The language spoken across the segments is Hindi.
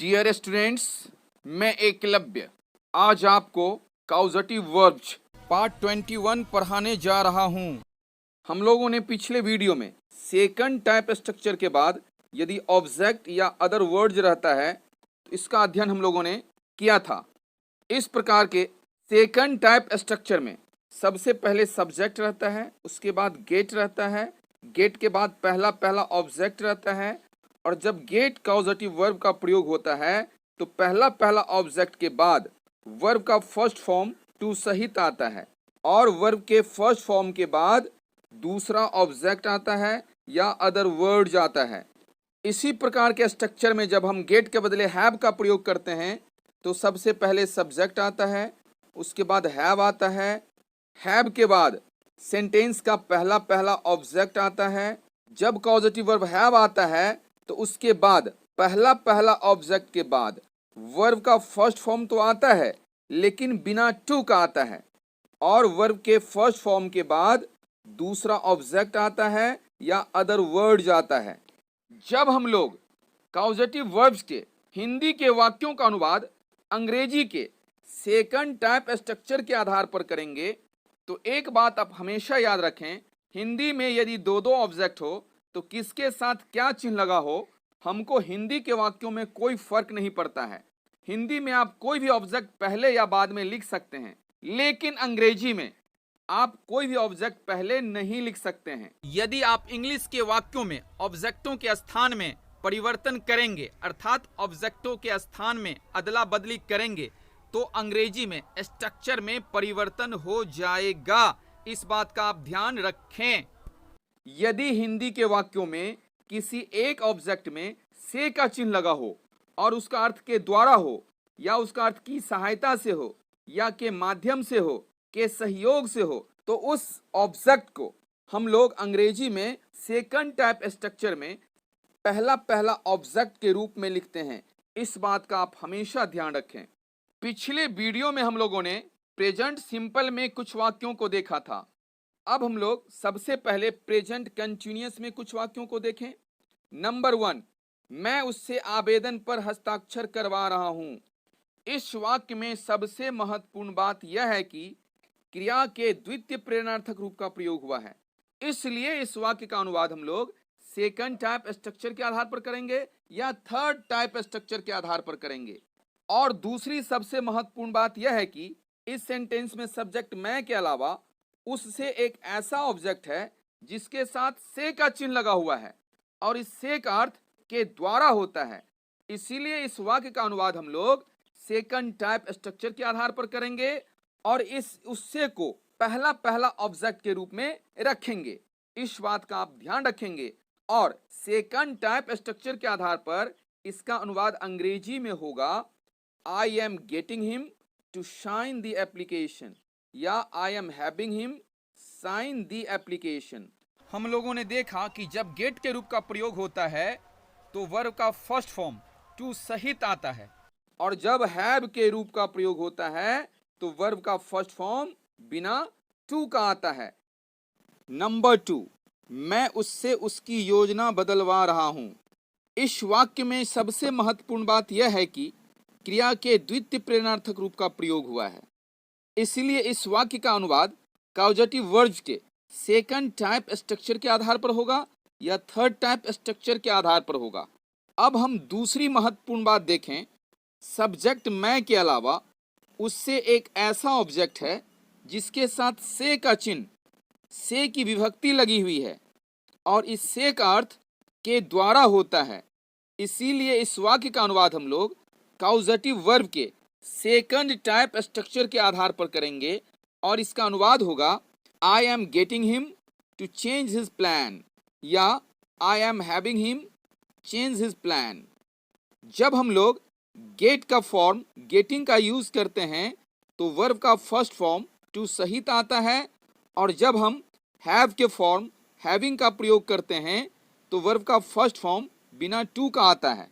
डियर स्टूडेंट्स, मैं एकलव्य आज आपको काउजेटिव वर्ब्स पार्ट 21 पढ़ाने जा रहा हूं। हम लोगों ने पिछले वीडियो में सेकंड टाइप स्ट्रक्चर के बाद यदि ऑब्जेक्ट या अदर वर्ड्स रहता है तो इसका अध्ययन हम लोगों ने किया था। इस प्रकार के सेकंड टाइप स्ट्रक्चर में सबसे पहले सब्जेक्ट रहता है, उसके बाद गेट रहता है, गेट के बाद पहला पहला ऑब्जेक्ट रहता है, और जब गेट काउजेटिव वर्ब का प्रयोग होता है तो पहला पहला ऑब्जेक्ट के बाद वर्ब का फर्स्ट फॉर्म टू सहित आता है, और वर्ब के फर्स्ट फॉर्म के बाद दूसरा ऑब्जेक्ट आता है या अदर वर्ड आता है। इसी प्रकार के स्ट्रक्चर में जब हम गेट के बदले हैव का प्रयोग करते हैं तो सबसे पहले सब्जेक्ट आता है, उसके बाद हैव आता है, हैव के बाद सेंटेंस का पहला पहला ऑब्जेक्ट आता है। जब काउजेटिव वर्ब हैव आता है तो उसके बाद पहला पहला ऑब्जेक्ट के बाद वर्ब का फर्स्ट फॉर्म तो आता है लेकिन बिना टू का आता है, और वर्ब के फर्स्ट फॉर्म के बाद दूसरा ऑब्जेक्ट आता है या अदर वर्ड आता है। जब हम लोग काउजेटिव वर्ब्स के हिंदी के वाक्यों का अनुवाद अंग्रेजी के सेकंड टाइप स्ट्रक्चर के आधार पर करेंगे तो एक बात आप हमेशा याद रखें, हिंदी में यदि दो दो ऑब्जेक्ट हो तो किसके साथ क्या चिन्ह लगा हो हमको हिंदी के वाक्यों में कोई फर्क नहीं पड़ता है। हिंदी में आप कोई भी ऑब्जेक्ट पहले या बाद में लिख सकते हैं, लेकिन अंग्रेजी में आप कोई भी ऑब्जेक्ट पहले नहीं लिख सकते हैं। यदि आप इंग्लिश के वाक्यों में ऑब्जेक्टों के स्थान में परिवर्तन करेंगे अर्थात ऑब्जेक्टों के स्थान में अदला बदली करेंगे तो अंग्रेजी में स्ट्रक्चर में परिवर्तन हो जाएगा। इस बात का आप ध्यान रखें। यदि हिंदी के वाक्यों में किसी एक ऑब्जेक्ट में से का चिन्ह लगा हो और उसका अर्थ के द्वारा हो या उसका अर्थ की सहायता से हो या के माध्यम से हो, के सहयोग से हो, तो उस ऑब्जेक्ट को हम लोग अंग्रेजी में सेकंड टाइप स्ट्रक्चर में पहला पहला ऑब्जेक्ट के रूप में लिखते हैं। इस बात का आप हमेशा ध्यान रखें। पिछले वीडियो में हम लोगों ने प्रेजेंट सिंपल में कुछ वाक्यों को देखा था। अब हम लोग सबसे पहले प्रेजेंट कंटिन्यूअस में कुछ वाक्यों को देखें। नंबर 1, मैं उससे आवेदन पर हस्ताक्षर करवा रहा हूं। इस वाक्य में सबसे महत्वपूर्ण बात यह है कि क्रिया के द्वितीय प्रेरणार्थक रूप का प्रयोग हुआ है, इसलिए इस वाक्य का अनुवाद हम लोग सेकंड टाइप स्ट्रक्चर के आधार पर करेंगे या थर्ड टाइप स्ट्रक्चर के आधार पर करेंगे। और दूसरी सबसे महत्वपूर्ण बात यह है कि इस सेंटेंस में सब्जेक्ट मैं के अलावा उससे एक ऐसा ऑब्जेक्ट है जिसके साथ से का चिन्ह लगा हुआ है और इस से का अर्थ के द्वारा होता है, इसीलिए इस वाक्य का अनुवाद हम लोग सेकंड टाइप स्ट्रक्चर के आधार पर करेंगे और इस उससे को पहला पहला ऑब्जेक्ट के रूप में रखेंगे। इस बात का आप ध्यान रखेंगे और सेकंड टाइप स्ट्रक्चर के आधार पर इसका अनुवाद अंग्रेजी में होगा I am getting him to sign the application या I am having him sign the application. हम लोगों ने देखा कि जब गेट के रूप का प्रयोग होता है तो वर्ब का फर्स्ट फॉर्म टू सहित आता है, और जब हैव के रूप का प्रयोग होता है तो वर्ब का फर्स्ट फॉर्म बिना टू का आता है। नंबर 2, मैं उससे उसकी योजना बदलवा रहा हूं। इस वाक्य में सबसे महत्वपूर्ण बात यह है कि क्रिया के द्वितीय प्रेरणार्थक रूप का प्रयोग हुआ है, इसलिए इस वाक्य का अनुवाद काउजेटिव वर्ब्स के सेकंड टाइप स्ट्रक्चर के आधार पर होगा या थर्ड टाइप स्ट्रक्चर के आधार पर होगा। अब हम दूसरी महत्वपूर्ण बात देखें। सब्जेक्ट मैं के अलावा उससे एक ऐसा ऑब्जेक्ट है जिसके साथ से का चिन्ह, से की विभक्ति लगी हुई है और इस से का अर्थ के द्वारा होता है, इसीलिए इस वाक्य का अनुवाद हम लोग काउजेटिव वर्ब के सेकंड टाइप स्ट्रक्चर के आधार पर करेंगे और इसका अनुवाद होगा I am getting him to change his plan या I am having him change his plan. जब हम लोग गेट का फॉर्म गेटिंग का यूज करते हैं तो वर्ब का फर्स्ट फॉर्म टू सहित आता है, और जब हम हैव के फॉर्म हैविंग का प्रयोग करते हैं तो वर्ब का फर्स्ट फॉर्म बिना टू का आता है।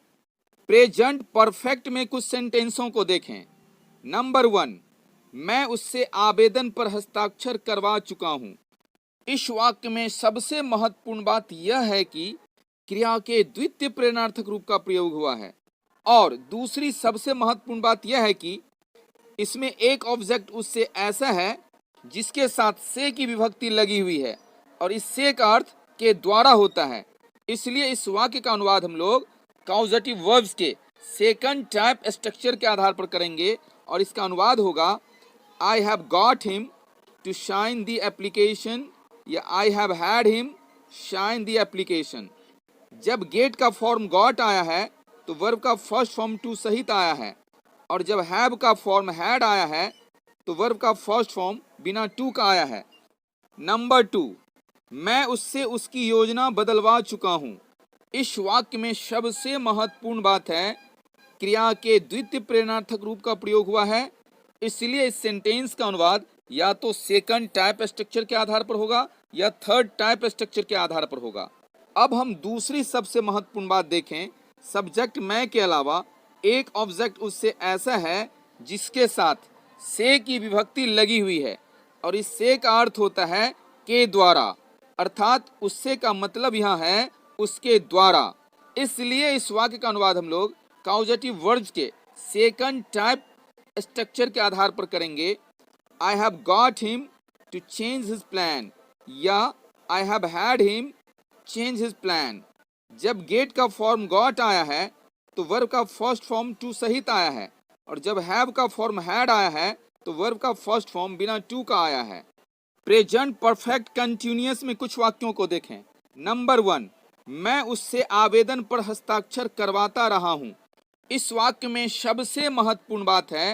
प्रेजेंट परफेक्ट में कुछ सेंटेंसों को देखें। नंबर 1, मैं उससे आवेदन पर हस्ताक्षर करवा चुका हूं। इस वाक्य में सबसे महत्वपूर्ण बात यह है कि क्रिया के द्वितीय प्रेरणार्थक रूप का प्रयोग हुआ है, और दूसरी सबसे महत्वपूर्ण बात यह है कि इसमें एक ऑब्जेक्ट उससे ऐसा है जिसके साथ से की विभक्ति लगी हुई है और इस से का अर्थ के द्वारा होता है। इसलिए इस वाक्य का अनुवाद हम लोग कॉजेटिव वर्ब्स के सेकंड टाइप स्ट्रक्चर के आधार पर करेंगे और इसका अनुवाद होगा I have got him to shine the application या I have had him shine the application. जब गेट का फॉर्म गॉट आया है तो वर्ब का फर्स्ट फॉर्म टू सहित आया है और जब हैव का फॉर्म हैड आया है तो वर्ब का फर्स्ट फॉर्म बिना टू का आया है। नंबर 2, मैं उससे उसकी योजना बदलवा चुका हूँ। इस वाक्य में सबसे महत्वपूर्ण बात है क्रिया के द्वितीय प्रेरणार्थक रूप का प्रयोग हुआ है, इसलिए इस सेंटेंस का अनुवाद या तो सेकंड टाइप स्ट्रक्चर के आधार पर होगा या थर्ड टाइप स्ट्रक्चर के आधार पर होगा। अब हम दूसरी सबसे महत्वपूर्ण बात देखें। सब्जेक्ट मैं के अलावा एक ऑब्जेक्ट उससे ऐसा है जिसके साथ से की विभक्ति लगी हुई है और इस से का अर्थ होता है के द्वारा, अर्थात उससे का मतलब यहाँ है उसके द्वारा। इसलिए इस वाक्य का अनुवाद हम लोग कॉजेटिव वर्ब्स के सेकंड टाइप स्ट्रक्चर के आधार पर करेंगे। I have got him to change his plan या I have had him change his plan. जब गेट का फॉर्म गॉट आया है तो वर्ब का फर्स्ट फॉर्म टू सहित आया है और जब हैव का फॉर्म हैड आया है तो वर्ब का फर्स्ट फॉर्म बिना टू का आया है। प्रेजेंट परफेक्ट कंटिन्यूअस में कुछ वाक्यों को देखें। नंबर 1, मैं उससे आवेदन पर हस्ताक्षर करवाता रहा हूँ। इस वाक्य में सबसे महत्वपूर्ण बात है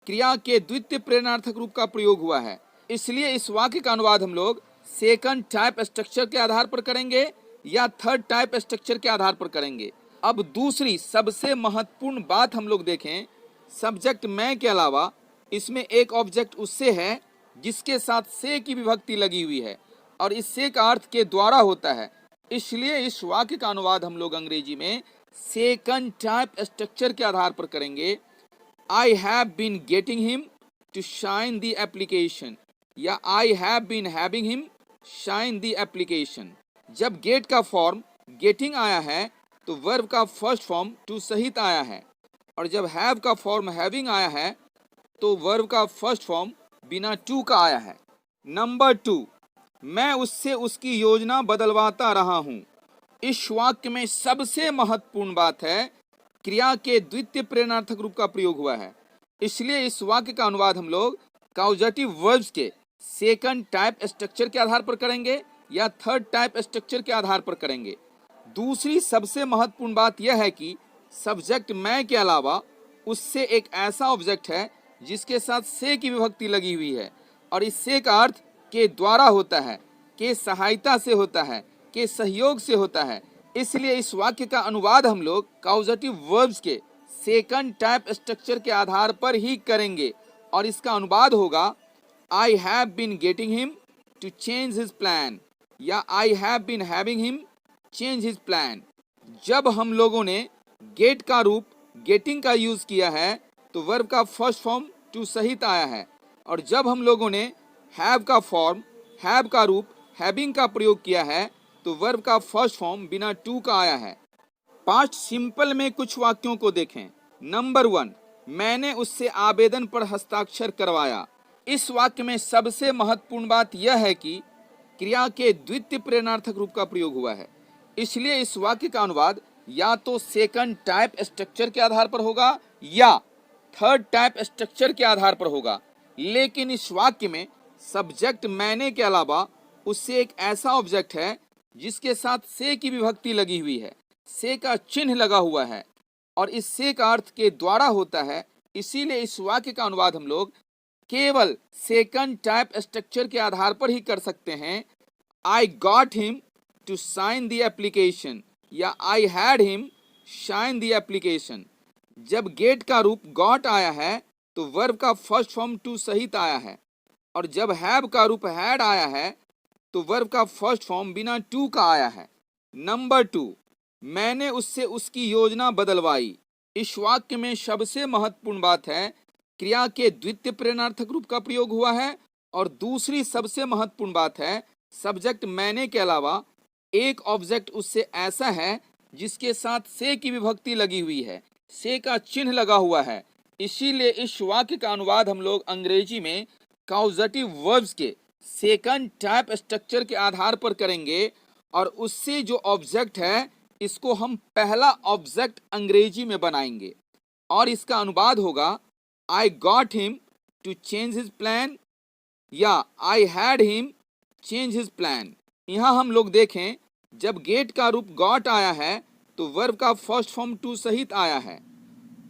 क्रिया के द्वितीय प्रेरणार्थक रूप का प्रयोग हुआ है, इसलिए इस वाक्य का अनुवाद हम लोग सेकंड टाइप स्ट्रक्चर के आधार पर करेंगे या थर्ड टाइप स्ट्रक्चर के आधार पर करेंगे। अब दूसरी सबसे महत्वपूर्ण बात हम लोग देखें। सब्जेक्ट मैं के अलावा इसमें एक ऑब्जेक्ट उससे है जिसके साथ से की विभक्ति लगी हुई है और इस से का अर्थ के द्वारा होता है, इसलिए इस वाक्य का अनुवाद हम लोग अंग्रेजी में सेकंड टाइप स्ट्रक्चर के आधार पर करेंगे। I have been getting him to shine the application या I have been having him shine the application. जब गेट का फॉर्म गेटिंग आया है तो वर्ब का फर्स्ट फॉर्म टू सहित आया है और जब हैव का फॉर्म हैविंग आया है तो वर्ब का फर्स्ट फॉर्म बिना टू का आया है। नंबर 2, मैं उससे उसकी योजना बदलवाता रहा हूँ। इस वाक्य में सबसे महत्वपूर्ण बात है क्रिया के द्वितीय प्रेरणार्थक रूप का प्रयोग हुआ है, इसलिए इस वाक्य का अनुवाद हम लोग कॉजेटिव वर्ब्स के सेकंड टाइप स्ट्रक्चर के आधार पर करेंगे या थर्ड टाइप स्ट्रक्चर के आधार पर करेंगे। दूसरी सबसे महत्वपूर्ण बात यह है कि सब्जेक्ट मैं के अलावा उससे एक ऐसा ऑब्जेक्ट है जिसके साथ से की विभक्ति लगी हुई है और इस से का अर्थ के द्वारा होता है, के सहायता से होता है, के सहयोग से होता है। इसलिए इस वाक्य का अनुवाद हम लोग कॉजेटिव वर्ब्स के सेकंड टाइप स्ट्रक्चर के आधार पर ही करेंगे और इसका अनुवाद होगा I have been getting him to change his plan या I have been having him change his plan. जब हम लोगों ने गेट का रूप गेटिंग का यूज किया है तो वर्ब का फर्स्ट फॉर्म टू सहित आया है और जब हम लोगों ने हैव का फॉर्म हैव का रूप हैविंग का प्रयोग किया है तो वर्ब का फर्स्ट फॉर्म बिना टू का आया है। पास्ट सिंपल में कुछ वाक्यों को देखें। नंबर 1, मैंने उससे आवेदन पर हस्ताक्षर करवाया। इस वाक्य में सबसे महत्वपूर्ण बात यह है कि क्रिया के द्वितीय प्रेरणार्थक रूप का प्रयोग हुआ है, इसलिए इस वाक्य का अनुवाद या तो सेकंड टाइप स्ट्रक्चर के आधार पर होगा या थर्ड टाइप स्ट्रक्चर के आधार पर होगा। लेकिन इस वाक्य में सब्जेक्ट मैंने के अलावा उससे एक ऐसा ऑब्जेक्ट है जिसके साथ से की विभक्ति लगी हुई है, से का चिन्ह लगा हुआ है और इस से का अर्थ के द्वारा होता है, इसीलिए इस वाक्य का अनुवाद हम लोग केवल सेकंड टाइप स्ट्रक्चर के आधार पर ही कर सकते हैं। I got him to sign the application या I had him shine the application. जब गेट का रूप गॉट आया है तो वर्ब का फर्स्ट फॉर्म टू सहित आया है और जब हैव का रूप हैड आया है तो वर्ब का फर्स्ट फॉर्म बिना टू का आया है। नंबर 2, मैंने उससे उसकी योजना बदलवाई। इस वाक्य में सबसे महत्वपूर्ण बात है क्रिया के द्वितीय प्रेरणार्थक रूप का प्रयोग हुआ है और दूसरी सबसे महत्वपूर्ण बात है सब्जेक्ट मैंने के अलावा एक ऑब्जेक्ट उससे ऐसा है जिसके साथ से की विभक्ति लगी हुई है, से का चिन्ह लगा हुआ है, इसीलिए इस वाक्य का अनुवाद हम लोग अंग्रेजी में कॉजेटिव वर्ब्स के सेकंड टाइप स्ट्रक्चर के आधार पर करेंगे और उससे जो ऑब्जेक्ट है इसको हम पहला ऑब्जेक्ट अंग्रेजी में बनाएंगे और इसका अनुवाद होगा I got him to change his plan या I had him change his plan. यहाँ हम लोग देखें, जब गेट का रूप गॉट आया है तो वर्ब का फर्स्ट फॉर्म टू सहित आया है,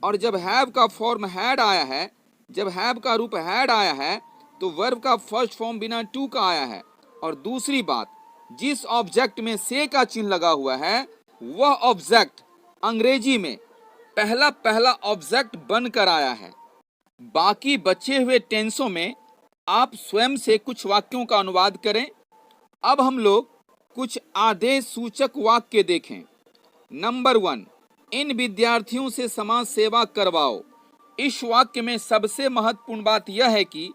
और जब हैव का फॉर्म हैड आया है, जब हैव का रूप हैड आया है तो वर्ब का फर्स्ट फॉर्म बिना टू का आया है। और दूसरी बात, जिस ऑब्जेक्ट में से का चिन्ह लगा हुआ है वह ऑब्जेक्ट अंग्रेजी में पहला पहला ऑब्जेक्ट बनकर आया है। बाकी बचे हुए टेंसों में आप स्वयं से कुछ वाक्यों का अनुवाद करें। अब हम लोग कुछ आदेश सूचक वाक्य देखें। नंबर 1, इन विद्यार्थियों से समाज सेवा करवाओ। इस वाक्य में सबसे महत्वपूर्ण बात यह है कि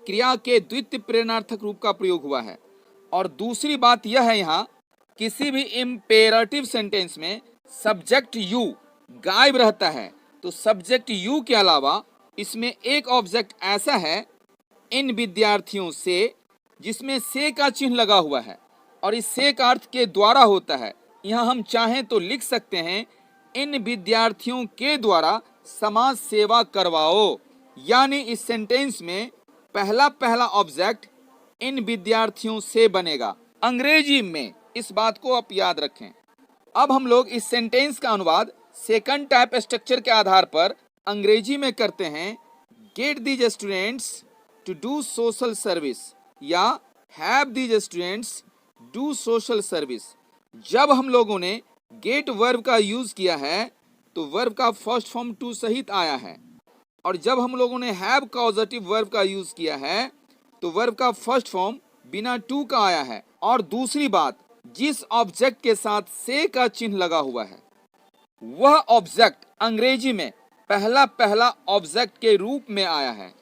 क्रिया के द्वितीय प्रेरणार्थक रूप का प्रयोग हुआ है। और दूसरी बात यह है, यहाँ किसी भी इम्पेरेटिव सेंटेंस में सब्जेक्ट यू गायब रहता है, तो सब्जेक्ट यू के अलावा इसमें एक ऑब्जेक्ट ऐसा है इन विद्यार्थियों से, जिसमें से का चिन्ह लगा हुआ है और इस से का अर्थ के द्वारा होता है। यहाँ हम चाहें तो लिख सकते हैं इन विद्यार्थियों के द्वारा समाज सेवा करवाओ, यानी इस सेंटेंस में पहला पहला ऑब्जेक्ट इन विद्यार्थियों से बनेगा अंग्रेजी में। इस बात को आप याद रखें। अब हम लोग इस सेंटेंस का अनुवाद सेकंड टाइप स्ट्रक्चर के आधार पर अंग्रेजी में करते हैं। Get these students to do social service या have these students do social service. जब हम लोगों ने गेट वर्ब का यूज किया है तो वर्ब का फर्स्ट फॉर्म टू सहित आया है, और जब हम लोगों ने हैव कॉजेटिव वर्ब का यूज किया है तो वर्ब का फर्स्ट फॉर्म बिना टू का आया है। और दूसरी बात, जिस ऑब्जेक्ट के साथ से का चिन्ह लगा हुआ है वह ऑब्जेक्ट अंग्रेजी में पहला पहला ऑब्जेक्ट के रूप में आया है।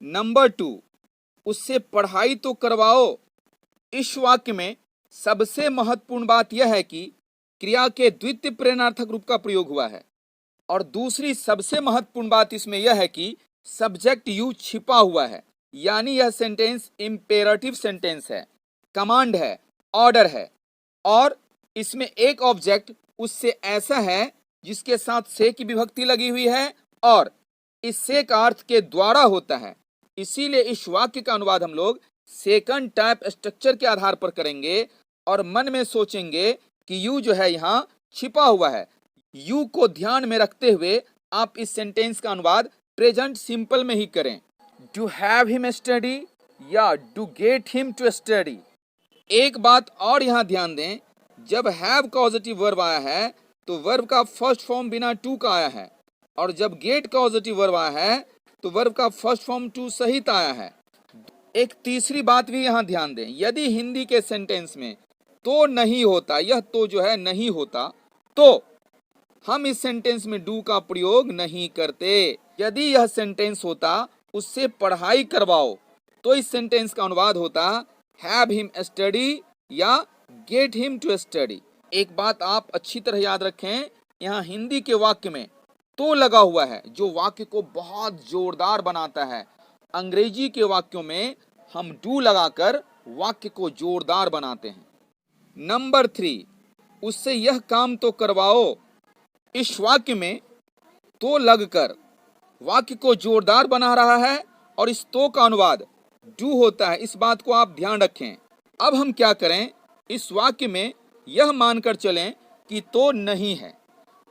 नंबर 2, उससे पढ़ाई तो करवाओ। इस वाक्य में सबसे महत्वपूर्ण बात यह है कि क्रिया के द्वितीय प्रेरणार्थक रूप का प्रयोग हुआ है, और दूसरी सबसे महत्वपूर्ण बात इसमें यह है कि सब्जेक्ट यू छिपा हुआ है, यानी यह सेंटेंस इंपेरेटिव सेंटेंस है, कमांड है, ऑर्डर है, और इसमें एक ऑब्जेक्ट उससे ऐसा है जिसके साथ से की विभक्ति लगी हुई है और इससे का अर्थ के द्वारा होता है। इसीलिए इस वाक्य का अनुवाद हम लोग सेकंड टाइप स्ट्रक्चर के आधार पर करेंगे और मन में सोचेंगे कि यू जो है यहाँ छिपा हुआ है। यू को ध्यान में रखते हुए आप इस सेंटेंस का अनुवाद प्रेजेंट सिंपल में ही करें। टू हैव हिम स्टडी या to get him to study. एक बात और यहाँ ध्यान दें, जब हैव कॉजेटिव वर्ब आया है तो वर्ब का फर्स्ट फॉर्म बिना टू का आया है, और जब गेट कॉजेटिव वर्ब आया है तो वर्ब का फर्स्ट फॉर्म टू सहित आया है। एक तीसरी बात भी यहाँ ध्यान दें, यदि हिंदी के सेंटेंस में तो नहीं होता, यह तो जो है नहीं होता, तो हम इस सेंटेंस में डू का प्रयोग नहीं करते। यदि यह सेंटेंस होता उससे पढ़ाई करवाओ, तो इस सेंटेंस का अनुवाद होता हैव हिम स्टडी या गेट हिम टू स्टडी। एक बात आप अच्छी तरह याद रखें, यहाँ हिंदी के वाक्य में तो लगा हुआ है जो वाक्य को बहुत जोरदार बनाता है। अंग्रेजी के वाक्यों में हम डू लगाकर वाक्य को जोरदार बनाते हैं। नंबर 3, उससे यह काम तो करवाओ। इस वाक्य में तो लगकर वाक्य को जोरदार बना रहा है और इस तो का अनुवाद डू होता है, इस बात को आप ध्यान रखें। अब हम क्या करें, इस वाक्य में यह मानकर चलें कि तो नहीं है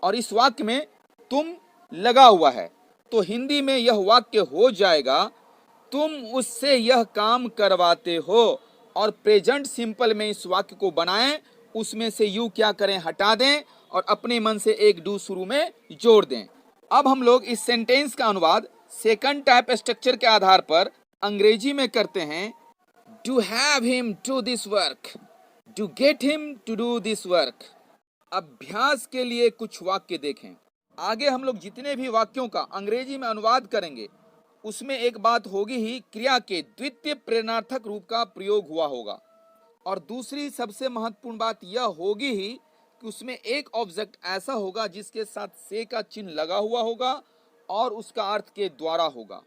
और इस वाक्य में तुम लगा हुआ है, तो हिंदी में यह वाक्य हो जाएगा तुम उससे यह काम करवाते हो। और प्रेजेंट सिंपल में इस वाक्य को बनाएं, उसमें से यू क्या करें, हटा दें और अपने मन से एक डू शुरू में जोड़ दें। अब हम लोग इस सेंटेंस का अनुवाद सेकंड टाइप स्ट्रक्चर के आधार पर अंग्रेजी में करते हैं। To have him do this work, to get him to do this work. अभ्यास के लिए कुछ वाक्य देखें। आगे हम लोग जितने भी वाक्यों का अंग्रेजी में अनुवाद करेंगे उसमें एक बात होगी ही, क्रिया के द्वितीय प्रेरणार्थक रूप का प्रयोग हुआ होगा, और दूसरी सबसे महत्वपूर्ण बात यह होगी ही कि कि उसमें एक ऑब्जेक्ट ऐसा होगा जिसके साथ से का चिन्ह लगा हुआ होगा और उसका अर्थ के द्वारा होगा,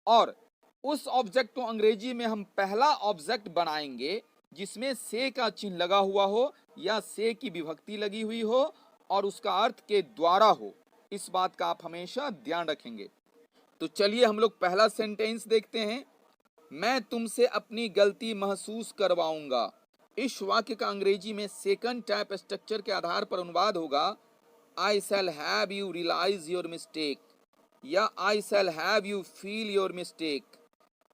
और उस ऑब्जेक्ट को अंग्रेजी में हम पहला ऑब्जेक्ट बनाएंगे जिसमें से का चिन्ह लगा हुआ हो या से की विभक्ति लगी हुई हो और उसका अर्थ के द्वारा हो। इस बात का आप हमेशा ध्यान रखेंगे। तो चलिए हम लोग पहला सेंटेंस देखते हैं। मैं तुमसे अपनी गलती महसूस करवाऊंगा। इस वाक्य का अंग्रेजी में सेकंड टाइप स्ट्रक्चर के आधार पर अनुवाद होगा I shall have you realise your mistake या I shall have you feel your mistake.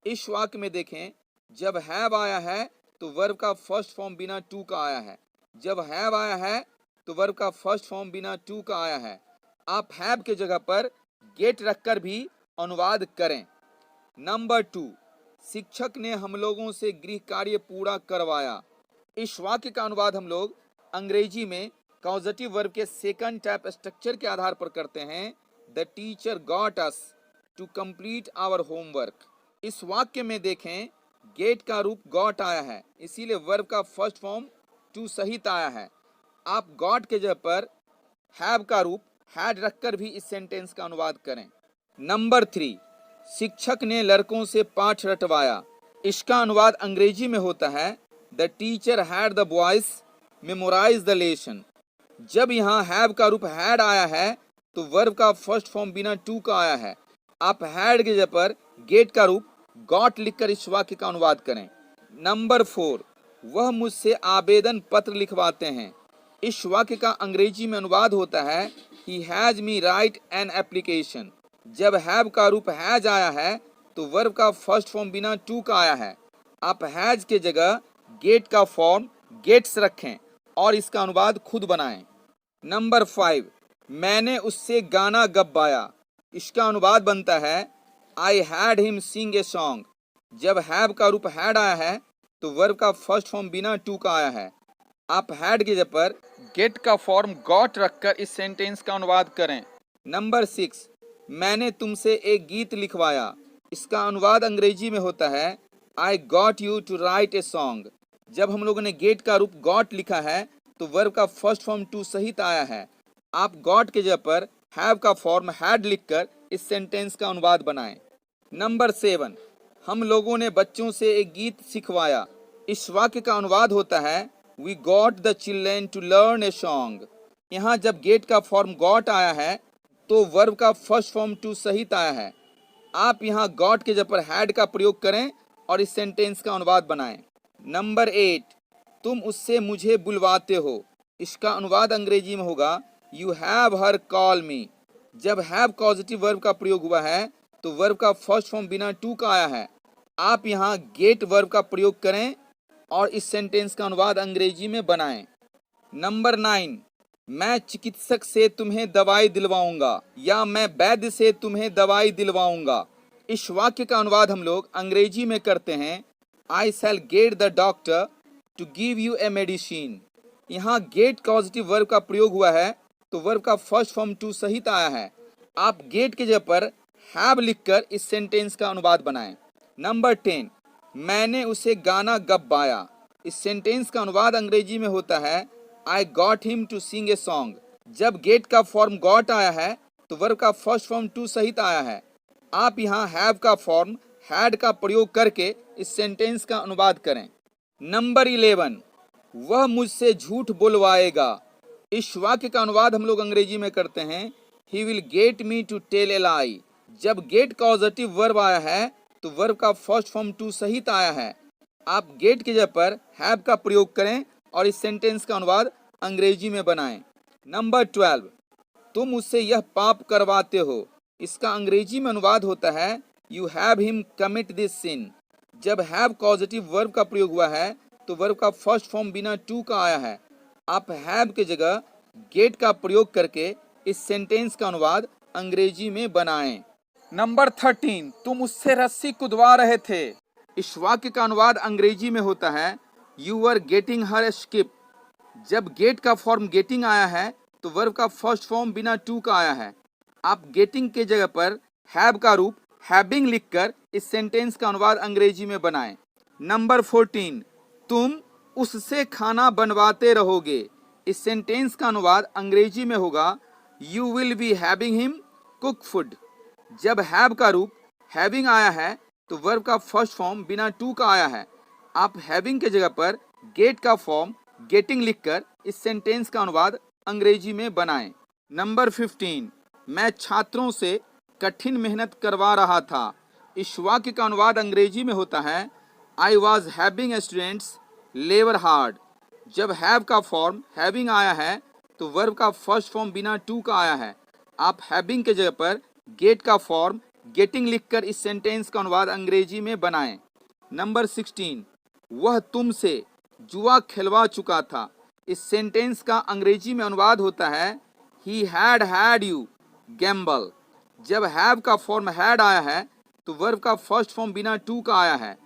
इस वाक्य में देखें, जब हैव आया है तो वर्ब का फर्स्ट फॉर्म बिना टू का आया है। जब हैव आया है तो वर्ब का फर्स्ट फॉर्म बिना टू का आया है। आप हैव के जगह पर गेट रखकर भी अनुवाद करें। नंबर 2, शिक्षक ने हम लोगों से गृह कार्य पूरा करवाया। इस वाक्य का अनुवाद हम लोग अंग्रेजी में कॉजेटिव वर्ब के सेकंड टाइप स्ट्रक्चर के आधार पर करते हैं। The teacher got us to complete our homework. इस वाक्य में देखें, गेट का रूप गॉट आया है, इसीलिए वर्ब का फर्स्ट फॉर्म टू सहित आया है। आप गॉट के जगह पर हैव का रूप हैड रखकर भी इस सेंटेंस का अनुवाद करें। नंबर 3, शिक्षक ने लड़कों से पाठ रटवाया। इसका अनुवाद अंग्रेजी में होता है the teacher had the boys memorise the lesson. जब यहाँ हैव का रूप हैड आया है तो वर्ब का फर्स्ट फॉर्म बिना टू का आया है। आप हैड के जगह पर गेट का रूप गॉट लिखकर इस वाक्य का अनुवाद करें। नंबर 4, वह मुझसे आवेदन पत्र लिखवाते हैं। इस वाक्य का अंग्रेजी में अनुवाद होता है he has me right an application. जब हैव का रूप हैज आया है तो वर्ब का फर्स्ट फॉर्म बिना टू का आया है। आप हैज के जगह गेट का फॉर्म गेट्स रखें और इसका अनुवाद खुद बनाएं। नंबर 5, मैंने उससे गाना गवाया। इसका अनुवाद बनता है आई had him Singh a song. जब हैव का रूप हैड आया है तो वर्ब का फर्स्ट फॉर्म बिना टू का आया है। आप हैड के जगह पर गेट का फॉर्म गॉट रखकर इस सेंटेंस का अनुवाद करें। नंबर 6, मैंने तुमसे एक गीत लिखवाया। इसका अनुवाद अंग्रेजी में होता है I got you to write a song. जब हम लोगों ने गेट का रूप गॉट लिखा है तो वर्ब का फर्स्ट फॉर्म टू सहित आया है। आप गॉट के जगह पर हैव का फॉर्म हैड लिखकर इस सेंटेंस का अनुवाद बनाएं। नंबर 7, हम लोगों ने बच्चों से एक गीत सिखवाया। इस वाक्य का अनुवाद होता है we got the children to learn a song. यहाँ जब गेट का फॉर्म गॉट आया है तो वर्ब का फर्स्ट फॉर्म टू सहित आया है। आप यहाँ गॉट के जगह पर हैड का प्रयोग करें और इस सेंटेंस का अनुवाद बनाएं। नंबर 8, तुम उससे मुझे बुलवाते हो। इसका अनुवाद अंग्रेजी में होगा यू हैव हर कॉल मी। जब हैव पॉजिटिव वर्ब का प्रयोग हुआ है तो वर्ब का फर्स्ट फॉर्म बिना टू का आया है। आप यहाँ गेट वर्ब का प्रयोग करें और इस सेंटेंस का अनुवाद अंग्रेजी में बनाएं। नंबर 9, मैं चिकित्सक से तुम्हें दवाई दिलवाऊंगा या मैं वैद्य से तुम्हें दवाई दिलवाऊंगा। इस वाक्य का अनुवाद हम लोग अंग्रेजी में करते हैं I shall get the doctor to give you a medicine. यहाँ गेट पॉजिटिव वर्ब का प्रयोग हुआ है तो वर्ब का फर्स्ट फॉर्म टू सहित आया है। आप गेट के जगह पर हैव लिखकर इस सेंटेंस का अनुवाद बनाएं। नंबर 10, मैंने उसे गाना गवाया। इस सेंटेंस का अनुवाद अंग्रेजी में होता है I got him to sing a song. जब गेट का फॉर्म गॉट आया है तो वर्ब का फर्स्ट फॉर्म टू सहित आया है। आप यहाँ हैव का फॉर्म हैड का प्रयोग करके इस सेंटेंस का अनुवाद करें। नंबर 11, वह मुझसे झूठ बोलवाएगा। इस वाक्य का अनुवाद हम लोग अंग्रेजी में करते हैं he will get me to tell a lie. जब गेट कॉजेटिव वर्ब आया है तो वर्ब का फर्स्ट फॉर्म टू सहित आया है। आप गेट की जगह पर हैव का प्रयोग करें और इस सेंटेंस का अनुवाद अंग्रेजी में बनाएं। नंबर 12, तुम उससे यह पाप करवाते हो। इसका अंग्रेजी में अनुवाद होता है you have him commit this sin. जब हैव पॉजिटिव वर्ब का प्रयोग हुआ है तो वर्ब का फर्स्ट फॉर्म बिना टू का आया है। आप हैव के जगह गेट का प्रयोग करके इस सेंटेंस का अनुवाद अंग्रेजी में बनाएं। नंबर 13, तुम उससे रस्सी कुदवा रहे थे। इस वाक्य का अनुवाद अंग्रेजी में होता है you are getting her skip. जब गेट का फॉर्म गेटिंग आया है तो वर्ब का फर्स्ट फॉर्म बिना टू का आया है। आप गेटिंग के जगह पर हैव का रूप हैविंग लिखकर इस सेंटेंस का अनुवाद अंग्रेजी में बनाएं। नंबर 14, तुम उससे खाना बनवाते रहोगे। इस सेंटेंस का अनुवाद अंग्रेजी में होगा you will be having him cook food. जब हैव का रूप हैविंग आया है तो वर्ब का फर्स्ट फॉर्म बिना टू का आया है। आप हैविंग के जगह पर गेट का फॉर्म गेटिंग लिखकर इस सेंटेंस का अनुवाद अंग्रेजी में बनाएं। नंबर 15, मैं छात्रों से कठिन मेहनत करवा रहा था। इस वाक्य का अनुवाद अंग्रेजी में होता है I was having students labour hard. जब हैव का फॉर्म हैविंग आया है तो वर्ब का फर्स्ट फॉर्म बिना टू का आया है। आप हैविंग के जगह पर गेट का फॉर्म गेटिंग लिखकर इस सेंटेंस का अनुवाद अंग्रेजी में बनाएं। नंबर 16, वह तुमसे जुआ खिलवा चुका था। इस सेंटेंस का अंग्रेजी में अनुवाद होता है ही हैड यू गैम्बल। जब हैव का फॉर्म हैड आया है तो वर्ब का फर्स्ट फॉर्म बिना टू का आया है।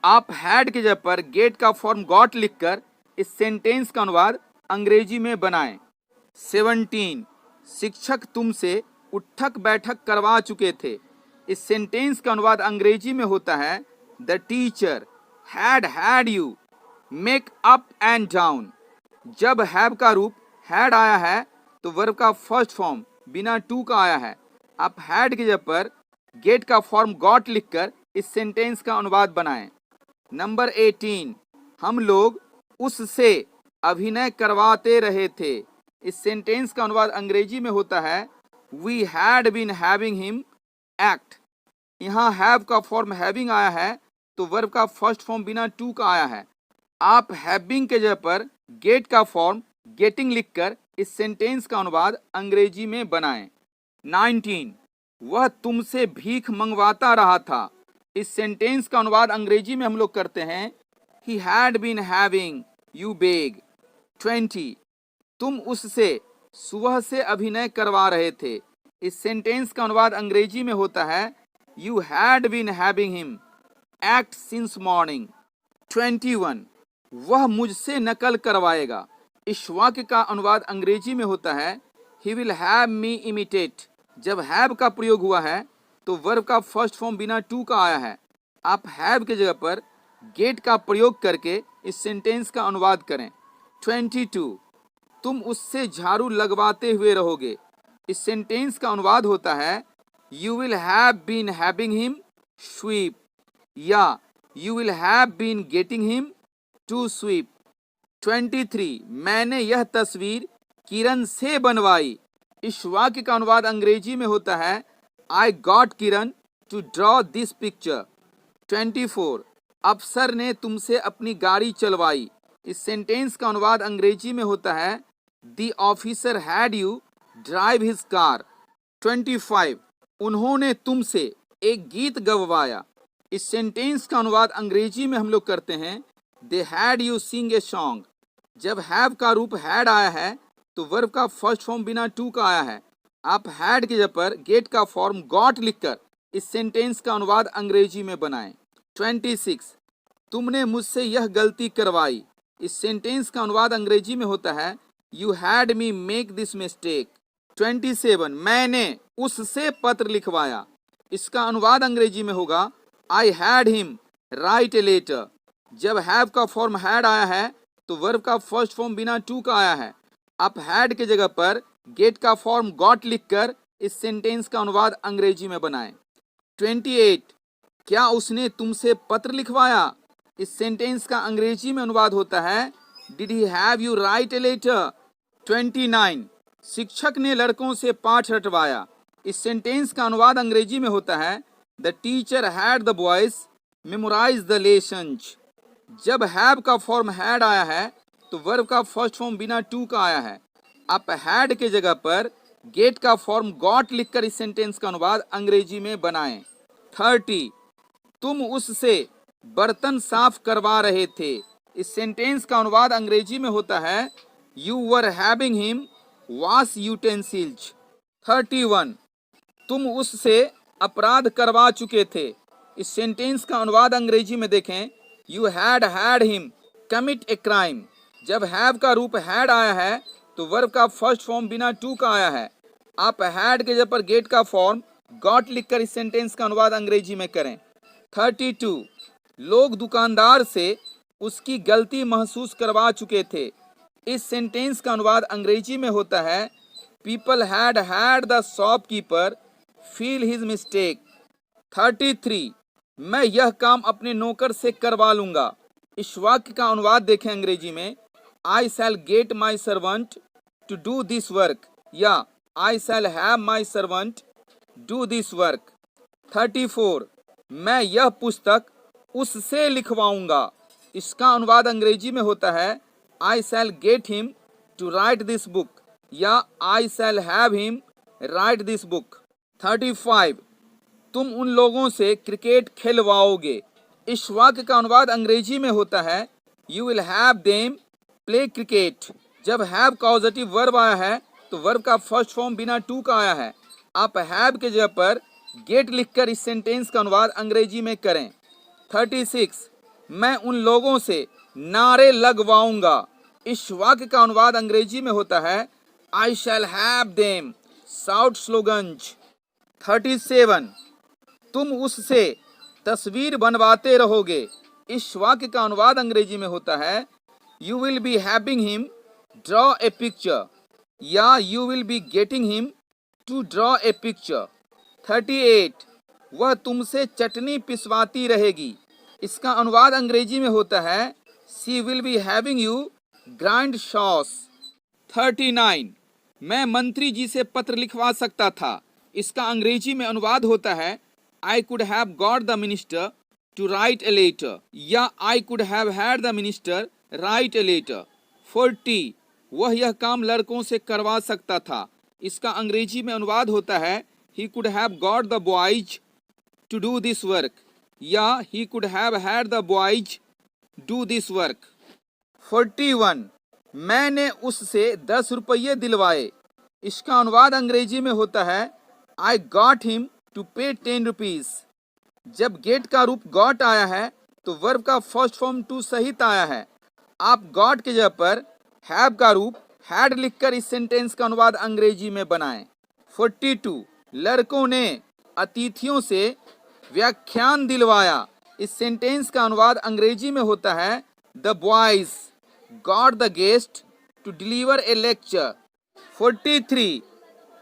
आप हैड के जगह पर गेट का फॉर्म गॉट लिखकर इस सेंटेंस का अनुवाद अंग्रेजी में बनाएं। 17, शिक्षक तुमसे उठक बैठक करवा चुके थे। इस सेंटेंस का अनुवाद अंग्रेजी में होता है the teacher had you make up and down. जब हैव का रूप हैड आया है तो वर्ब का फर्स्ट फॉर्म बिना टू का आया है। आप हैड की जगह पर गेट का फॉर्म गॉट लिखकर इस सेंटेंस का अनुवाद बनाएं। नंबर 18, हम लोग उससे अभिनय करवाते रहे थे। इस सेंटेंस का अनुवाद अंग्रेजी में होता है we had been having him act. यहाँ हैव का फॉर्म हैविंग आया है तो वर्ब का फर्स्ट फॉर्म बिना टू का आया है। आप हैविंग के जगह पर गेट का फॉर्म गेटिंग लिखकर इस सेंटेंस का अनुवाद अंग्रेजी में बनाएं। 19, वह तुमसे भीख मंगवाता रहा था। इस सेंटेंस का अनुवाद अंग्रेजी में हम लोग करते हैं he had been having you beg. 20, तुम उससे सुबह से अभिनय करवा रहे थे। इस सेंटेंस का अनुवाद अंग्रेजी में होता है you had been having him act since morning. 21, वह मुझसे नकल करवाएगा। इस वाक्य का अनुवाद अंग्रेजी में होता है he will have me imitate. जब हैव का प्रयोग हुआ है तो वर्ब का फर्स्ट फॉर्म बिना टू का आया है। आप हैव के जगह पर गेट का प्रयोग करके इस सेंटेंस का अनुवाद करें। 22, तुम उससे झाड़ू लगवाते हुए रहोगे। इस सेंटेंस का अनुवाद होता है you will have been having him sweep या you will have been getting him to sweep. 23, मैंने यह तस्वीर किरण से बनवाई। इस वाक्य का अनुवाद अंग्रेजी में होता है I got Kiran to draw this picture. 24, अफसर ने तुमसे अपनी गाड़ी चलवाई। इस सेंटेंस का अनुवाद अंग्रेजी में होता है the officer had you drive his car. 25, उन्होंने तुमसे एक गीत गवाया। इस सेंटेंस का अनुवाद अंग्रेजी में हम लोग करते हैं they had you sing a song. जब हैव का रूप हैड आया है तो वर्ब का फर्स्ट फॉर्म बिना टू का आया है। आप हैड के जगह पर गेट का फॉर्म गॉट लिखकर इस सेंटेंस का अनुवाद अंग्रेजी में बनाएं। 26, तुमने मुझसे यह गलती करवाई। इस सेंटेंस का अनुवाद अंग्रेजी में होता है you had me make this mistake. 27, मैंने उससे पत्र लिखवाया। इसका अनुवाद अंग्रेजी में होगा I had him write a letter. जब हैव का फॉर्म हैड आया है तो वर्ब का फर्स्ट फॉर्म बिना टू का आया है। आप हैड के जगह पर गेट का फॉर्म गॉट लिखकर इस सेंटेंस का अनुवाद अंग्रेजी में बनाएं। 28, क्या उसने तुमसे पत्र लिखवाया। इस सेंटेंस का अंग्रेजी में अनुवाद होता है did he have you write a letter. 29, शिक्षक ने लड़कों से पाठ रटवाया। इस सेंटेंस का अनुवाद अंग्रेजी में होता है the teacher had the boys memorise the lessons. जब हैव का फॉर्म हैड आया है तो वर्ब का फर्स्ट फॉर्म बिना टू का आया है। आप हैड के जगह पर गेट का फॉर्म गॉट लिखकर इस सेंटेंस का अनुवाद अंग्रेजी में बनाएं। 30, तुम उससे बर्तन साफ करवा रहे थे। इस सेंटेंस का अनुवाद अंग्रेजी में होता है you were having him wash utensils. 31, तुम उससे अपराध करवा चुके थे। इस सेंटेंस का अनुवाद अंग्रेजी में देखें you had him commit a crime. जब हैव का रूप हैड आया है तो वर्ब का फर्स्ट फॉर्म बिना टू का आया है। आप हैड के जगह पर गेट का फॉर्म गॉट लिखकर इस सेंटेंस का अनुवाद अंग्रेजी में करें। 32, लोग दुकानदार से उसकी गलती महसूस करवा चुके थे। इस सेंटेंस का अनुवाद अंग्रेजी में होता है people had had the shopkeeper feel his mistake. 33 मैं यह काम अपने नौकर से करवा लूंगा। इस वाक्य का अनुवाद देखें अंग्रेजी में I shall get my servant to do this work या I shall have my servant do this work. 34 मैं यह पुस्तक उससे लिखवाऊंगा। इसका अनुवाद अंग्रेजी में होता है I shall get him to write this book या I shall have him write this book. 35 तुम उन लोगों से क्रिकेट खिलवाओगे। इस वाक्य का अनुवाद अंग्रेजी में होता है you will have them play cricket. जब हैव कॉजेटिव वर्ब आया है तो वर्ब का फर्स्ट फॉर्म बिना टू का आया है। आप हैव के जगह पर गेट लिखकर इस सेंटेंस का अनुवाद अंग्रेजी में करें। 36 मैं उन लोगों से नारे लगवाऊंगा। इस वाक्य का अनुवाद अंग्रेजी में होता है I shall have them shout slogans. 37 तुम उससे तस्वीर बनवाते रहोगे। इस वाक्य का अनुवाद अंग्रेजी में होता है you will be having him draw a picture या you will be getting him to draw a picture. 38 वह तुमसे चटनी पिसवाती रहेगी। इसका अनुवाद अंग्रेजी में होता है she will be having you grind sauce. 39 मैं मंत्री जी से पत्र लिखवा सकता था। इसका अंग्रेजी में अनुवाद होता है I could have got the minister to write a letter या I could have had the minister write a letter. 40 वह यह काम लड़कों से करवा सकता था। इसका अंग्रेजी में अनुवाद होता है he could have got the boys to do this work या he could have had the boys do this work। 41 मैंने उससे 10 रुपये दिलवाए। इसका अनुवाद अंग्रेजी में होता है I got him to pay 10 rupees। जब गेट का रूप गॉट आया है तो वर्ब का फर्स्ट फॉर्म टू सहित आया है। आप गॉट के जगह पर हैव का रूप हैड लिखकर इस सेंटेंस का अनुवाद अंग्रेजी में बनाएं। 42 लड़कों ने अतिथियों से व्याख्यान दिलवाया। इस सेंटेंस का अनुवाद अंग्रेजी में होता है the boys got the guest to deliver a lecture. 43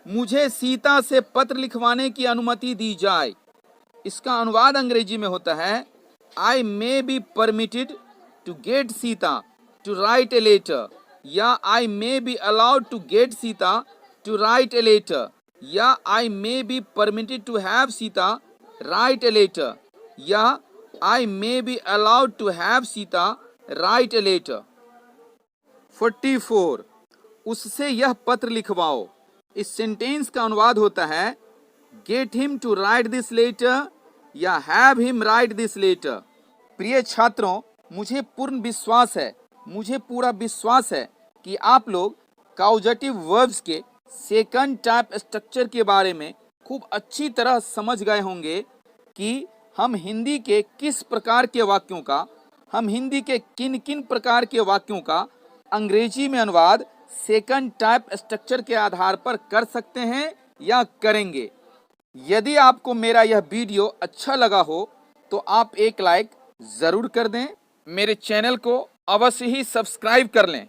मुझे सीता से पत्र लिखवाने की अनुमति दी जाए। इसका अनुवाद अंग्रेजी में होता है I may be permitted to get Sita to write a letter या I may be allowed to get Sita to write a letter या I may be permitted to have Sita write a letter या I may be allowed to have Sita write a letter. 44 उससे यह पत्र लिखवाओ। इस सेंटेंस का अनुवाद होता है get him to write this letter या have him write this letter. प्रिय छात्रों, मुझे पूरा विश्वास है कि आप लोग कॉजेटिव वर्ब्स के सेकंड टाइप स्ट्रक्चर के बारे में खूब अच्छी तरह समझ गए होंगे कि हम हिंदी के किस प्रकार के वाक्यों का, हम हिंदी के किन किन प्रकार के वाक्यों का अंग्रेजी में अनुवाद सेकंड टाइप स्ट्रक्चर के आधार पर कर सकते हैं या करेंगे। यदि आपको मेरा यह वीडियो अच्छा लगा हो तो आप एक लाइक ज़रूर कर दें। मेरे चैनल को अवश्य ही सब्सक्राइब कर लें।